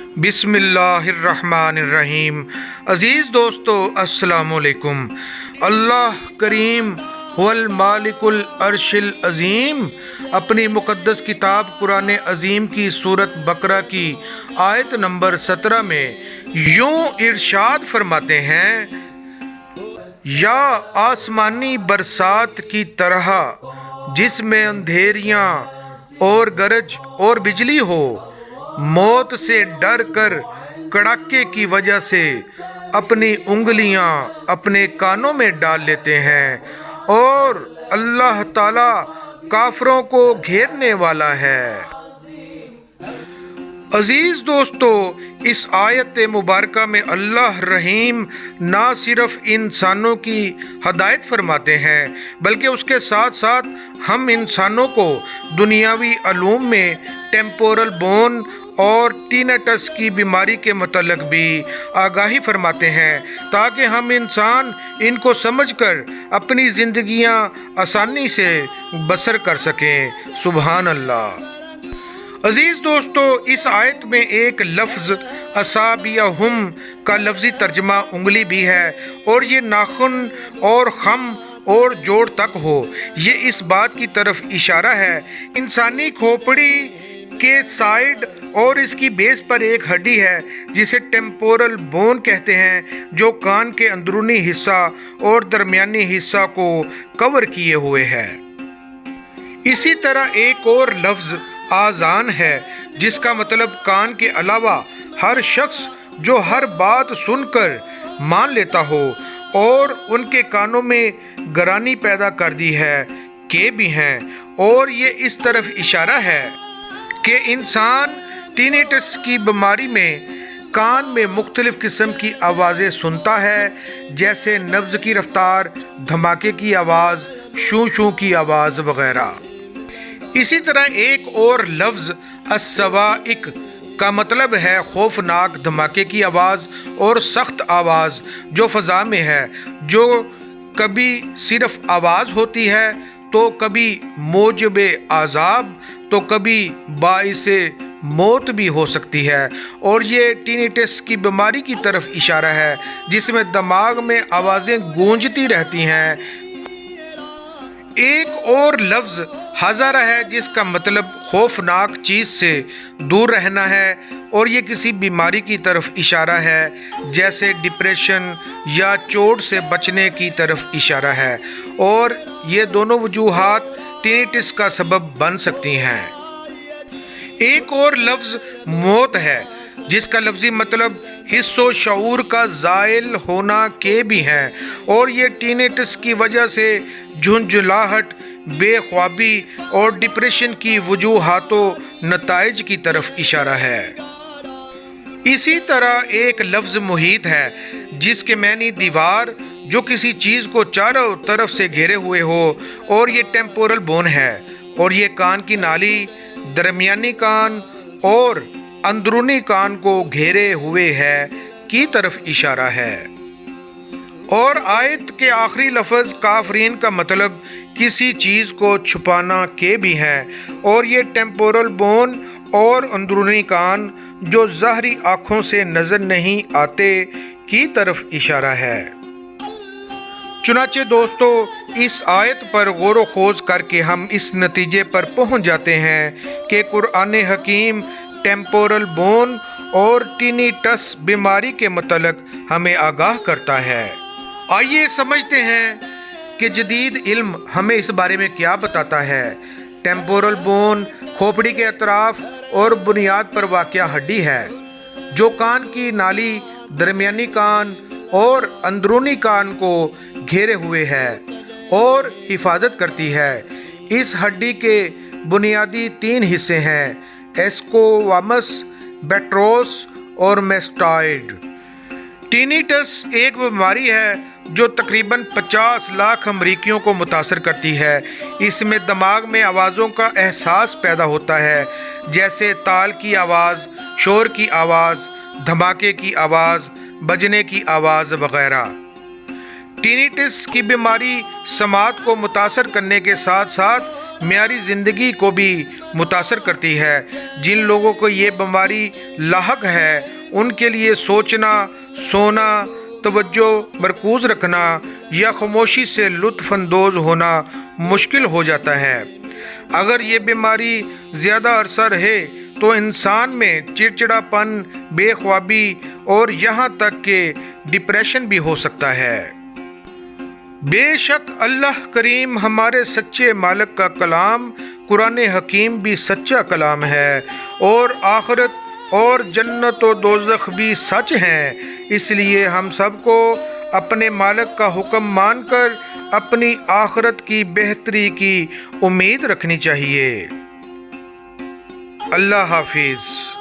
بسم اللہ الرحمن الرحیم۔ عزیز دوستو السلام علیکم۔ اللہ کریم هو المالک العرش العظیم اپنی مقدس کتاب قرآن عظیم کی سورۃ بقرہ کی آیت نمبر 17 میں یوں ارشاد فرماتے ہیں، یا آسمانی برسات کی طرح جس میں اندھیریاں اور گرج اور بجلی ہو، موت سے ڈر کر کڑاکے کی وجہ سے اپنی انگلیاں اپنے کانوں میں ڈال لیتے ہیں، اور اللہ تعالی کافروں کو گھیرنے والا ہے۔ عزیز دوستو، اس آیت مبارکہ میں اللہ رحیم نہ صرف انسانوں کی ہدایت فرماتے ہیں بلکہ اس کے ساتھ ساتھ ہم انسانوں کو دنیاوی علوم میں ٹیمپورل بون اور ٹینیٹس کی بیماری کے متعلق بھی آگاہی فرماتے ہیں تاکہ ہم انسان ان کو سمجھ کر اپنی زندگیاں آسانی سے بسر کر سکیں۔ سبحان اللہ۔ عزیز دوستو، اس آیت میں ایک لفظ اصابعہم کا لفظی ترجمہ انگلی بھی ہے، اور یہ ناخن اور خم اور جوڑ تک ہو۔ یہ اس بات کی طرف اشارہ ہے انسانی کھوپڑی کے سائیڈ اور اس کی بیس پر ایک ہڈی ہے جسے ٹیمپورل بون کہتے ہیں، جو کان کے اندرونی حصہ اور درمیانی حصہ کو کور کیے ہوئے ہے۔ اسی طرح ایک اور لفظ آذان ہے جس کا مطلب کان کے علاوہ ہر شخص جو ہر بات سن کر مان لیتا ہو اور ان کے کانوں میں گرانی پیدا کر دی ہے کہ بھی ہیں، اور یہ اس طرف اشارہ ہے کہ انسان ٹینیٹس کی بیماری میں کان میں مختلف قسم کی آوازیں سنتا ہے، جیسے نبض کی رفتار، دھماکے کی آواز، شوں شوں کی آواز وغیرہ۔ اسی طرح ایک اور لفظ الصواعق کا مطلب ہے خوفناک دھماکے کی آواز اور سخت آواز جو فضا میں ہے، جو کبھی صرف آواز ہوتی ہے تو کبھی موجب عذاب تو کبھی باعث موت بھی ہو سکتی ہے، اور یہ ٹینیٹس کی بیماری کی طرف اشارہ ہے جس میں دماغ میں آوازیں گونجتی رہتی ہیں۔ ایک اور لفظ حذر ہے جس کا مطلب خوفناک چیز سے دور رہنا ہے، اور یہ کسی بیماری کی طرف اشارہ ہے جیسے ڈپریشن یا چوٹ سے بچنے کی طرف اشارہ ہے، اور یہ دونوں وجوہات ٹینیٹس کا سبب بن سکتی ہیں۔ ایک اور لفظ موت ہے جس کا لفظی مطلب حس و شعور کا زائل ہونا کے بھی ہیں، اور یہ ٹینیٹس کی وجہ سے جھنجھلاہٹ، بے خوابی اور ڈپریشن کی وجوہات و نتائج کی طرف اشارہ ہے۔ اسی طرح ایک لفظ محیط ہے جس کے معنی دیوار جو کسی چیز کو چاروں طرف سے گھیرے ہوئے ہو، اور یہ ٹیمپورل بون ہے، اور یہ کان کی نالی، درمیانی کان اور اندرونی کان کو گھیرے ہوئے ہے کی طرف اشارہ ہے۔ اور آیت کے آخری لفظ کافرین کا مطلب کسی چیز کو چھپانا کے بھی ہیں، اور یہ ٹیمپورل بون اور اندرونی کان جو ظاہری آنکھوں سے نظر نہیں آتے کی طرف اشارہ ہے۔ چنانچہ دوستو، اس آیت پر غور و خوض کر کے ہم اس نتیجے پر پہنچ جاتے ہیں کہ قرآن حکیم ٹیمپورل بون اور ٹینیٹس بیماری کے متعلق ہمیں آگاہ کرتا ہے۔ آئیے سمجھتے ہیں کہ جدید علم ہمیں اس بارے میں کیا بتاتا ہے۔ ٹیمپورل بون کھوپڑی کے اطراف اور بنیاد پر واقع ہڈی ہے جو کان کی نالی، درمیانی کان اور اندرونی کان کو گھیرے ہوئے ہے اور حفاظت کرتی ہے۔ اس ہڈی کے بنیادی 3 حصے ہیں: ایسکووامس، بیٹروس اور میسٹائڈ۔ ٹینیٹس ایک بیماری ہے جو تقریباً 50 لاکھ امریکیوں کو متاثر کرتی ہے۔ اس میں دماغ میں آوازوں کا احساس پیدا ہوتا ہے، جیسے تال کی آواز، شور کی آواز، دھماکے کی آواز، بجنے کی آواز وغیرہ۔ ٹینیٹس کی بیماری سماعت کو متاثر کرنے کے ساتھ ساتھ معیاری زندگی کو بھی متاثر کرتی ہے۔ جن لوگوں کو یہ بیماری لاحق ہے ان کے لیے سوچنا، سونا، توجہ مرکوز رکھنا یا خاموشی سے لطف اندوز ہونا مشکل ہو جاتا ہے۔ اگر یہ بیماری زیادہ عرصہ رہے تو انسان میں چڑچڑاپن، بے خوابی اور یہاں تک کہ ڈپریشن بھی ہو سکتا ہے۔ بے شک اللہ کریم ہمارے سچے مالک کا کلام قرآن حکیم بھی سچا کلام ہے، اور آخرت اور جنت و دوزخ بھی سچ ہیں۔ اس لیے ہم سب کو اپنے مالک کا حکم مان کر اپنی آخرت کی بہتری کی امید رکھنی چاہیے۔ اللہ حافظ۔